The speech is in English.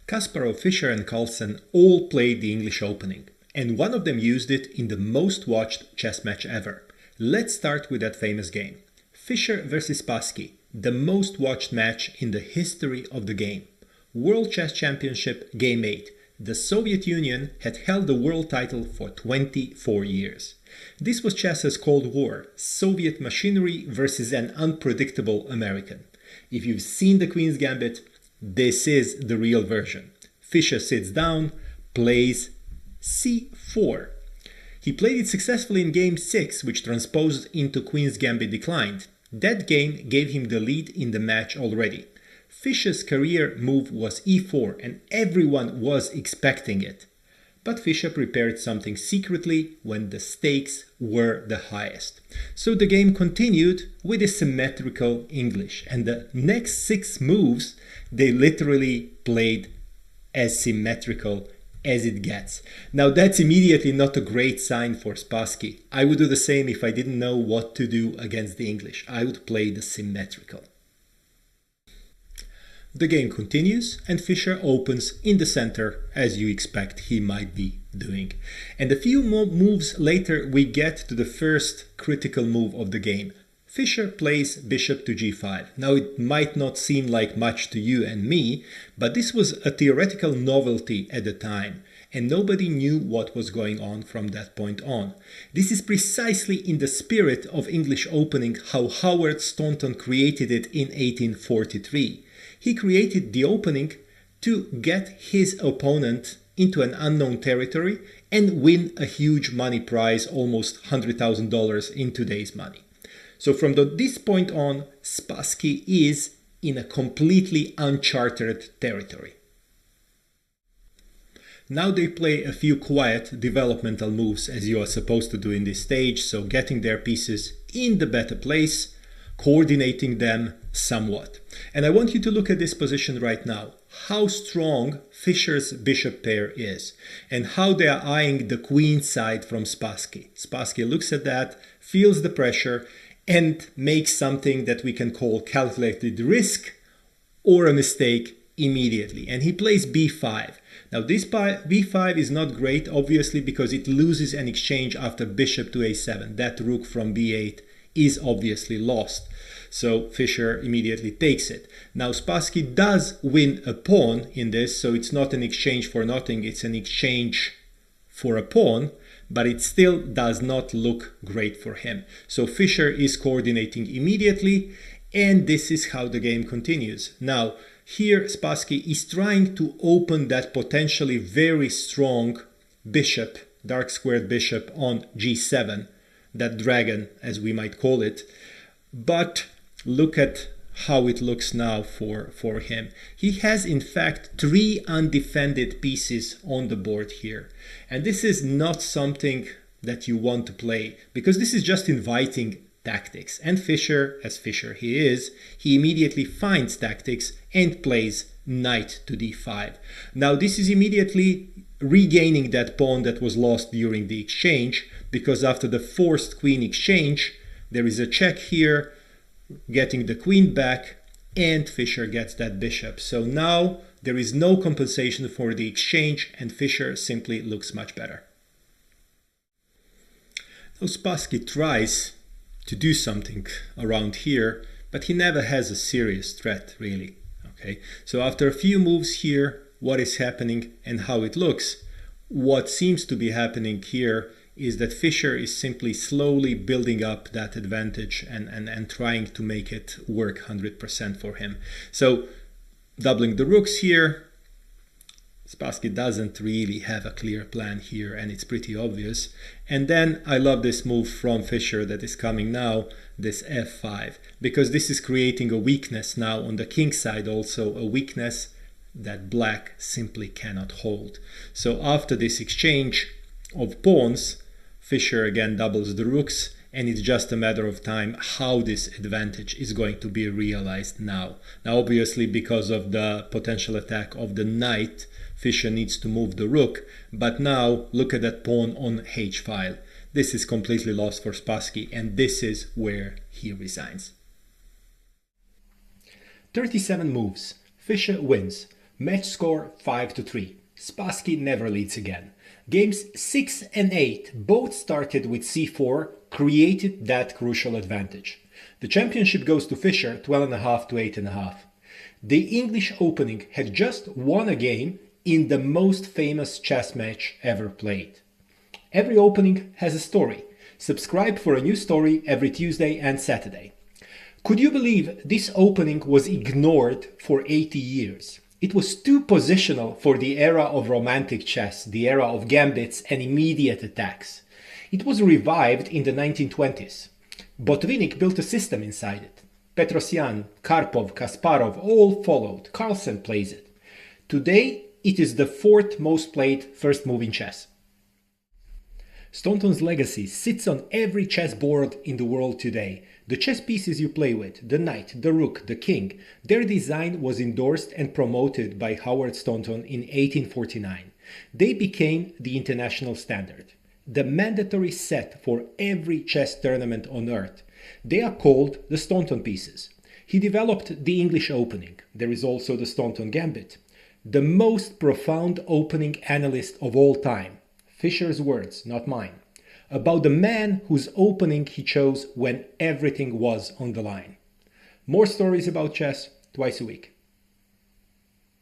Kasparov, Fischer and Carlsen all played the English opening, and one of them used it in the most watched chess match ever. Let's start with that famous game. Fischer versus Spassky, the most watched match in the history of the game. World Chess Championship Game 8. The Soviet Union had held the world title for 24 years. This was chess's Cold War, Soviet machinery versus an unpredictable American. If you've seen the Queen's Gambit, this is the real version. Fischer sits down, plays c4. He played it successfully in game 6, which transposed into Queen's Gambit declined. That game gave him the lead in the match already. Fischer's career move was e4 and everyone was expecting it. But Fischer prepared something secretly when the stakes were the highest. So the game continued with a symmetrical English, and the next 6 moves they literally played as symmetrical as it gets. Now that's immediately not a great sign for Spassky. I would do the same if I didn't know what to do against the English. I would play the symmetrical. The game continues and Fischer opens in the center, as you expect he might be doing. And a few more moves later we get to the first critical move of the game. Fischer plays bishop to g5. Now it might not seem like much to you and me, but this was a theoretical novelty at the time, and nobody knew what was going on from that point on. This is precisely in the spirit of English opening how Howard Staunton created it in 1843. He created the opening to get his opponent into an unknown territory and win a huge money prize, almost $100,000 in today's money. So from this point on, Spassky is in a completely uncharted territory. Now they play a few quiet developmental moves, as you are supposed to do in this stage, so getting their pieces in the better place, coordinating them somewhat. And I want you to look at this position right now, how strong Fischer's bishop pair is, and how they are eyeing the queen side from Spassky. Spassky looks at that, feels the pressure, and makes something that we can call calculated risk or a mistake immediately. And he plays b5. Now this b5 is not great, obviously, because it loses an exchange after bishop to a7. That rook from b8 is obviously lost. So Fischer immediately takes it. Now Spassky does win a pawn in this, so it's not an exchange for nothing, it's an exchange for a pawn, but it still does not look great for him. So Fischer is coordinating immediately, and this is how the game continues. Now, here Spassky is trying to open that potentially very strong bishop, dark squared bishop on g7, that dragon as we might call it. But look at how it looks now for him. He has in fact 3 undefended pieces on the board here. And this is not something that you want to play, because this is just inviting tactics. And Fischer, as Fischer he is, he immediately finds tactics and plays knight to d5. Now this is immediately regaining that pawn that was lost during the exchange, because after the forced queen exchange, there is a check here, getting the queen back, and Fischer gets that bishop. So now there is no compensation for the exchange, and Fischer simply looks much better. Now Spassky tries to do something around here, but he never has a serious threat, really. Okay, so after a few moves here, what is happening and how it looks? What seems to be happening here is that Fischer is simply slowly building up that advantage and trying to make it work 100% for him. So doubling the rooks here, Spassky doesn't really have a clear plan here, and it's pretty obvious. And then I love this move from Fischer that is coming now, this f5, because this is creating a weakness now on the king side, also a weakness that black simply cannot hold. So after this exchange of pawns, Fischer again doubles the rooks, and it's just a matter of time how this advantage is going to be realized now. Now obviously because of the potential attack of the knight, Fischer needs to move the rook, but now look at that pawn on h-file. This is completely lost for Spassky, and this is where he resigns. 37 moves. Fischer wins. Match score 5-3. Spassky never leads again. Games 6 and 8 both started with c4, created that crucial advantage. The championship goes to Fischer, 12.5 to 8.5. The English opening had just won a game in the most famous chess match ever played. Every opening has a story. Subscribe for a new story every Tuesday and Saturday. Could you believe this opening was ignored for 80 years? It was too positional for the era of romantic chess, the era of gambits and immediate attacks. It was revived in the 1920s. Botvinnik built a system inside it. Petrosyan, Karpov, Kasparov all followed. Carlsen plays it. Today, it is the fourth most played first move in chess. Staunton's legacy sits on every chessboard in the world today. The chess pieces you play with, the knight, the rook, the king, their design was endorsed and promoted by Howard Staunton in 1849. They became the international standard, the mandatory set for every chess tournament on earth. They are called the Staunton pieces. He developed the English opening. There is also the Staunton gambit. The most profound opening analyst of all time. Fischer's words, not mine, about the man whose opening he chose when everything was on the line. More stories about chess twice a week.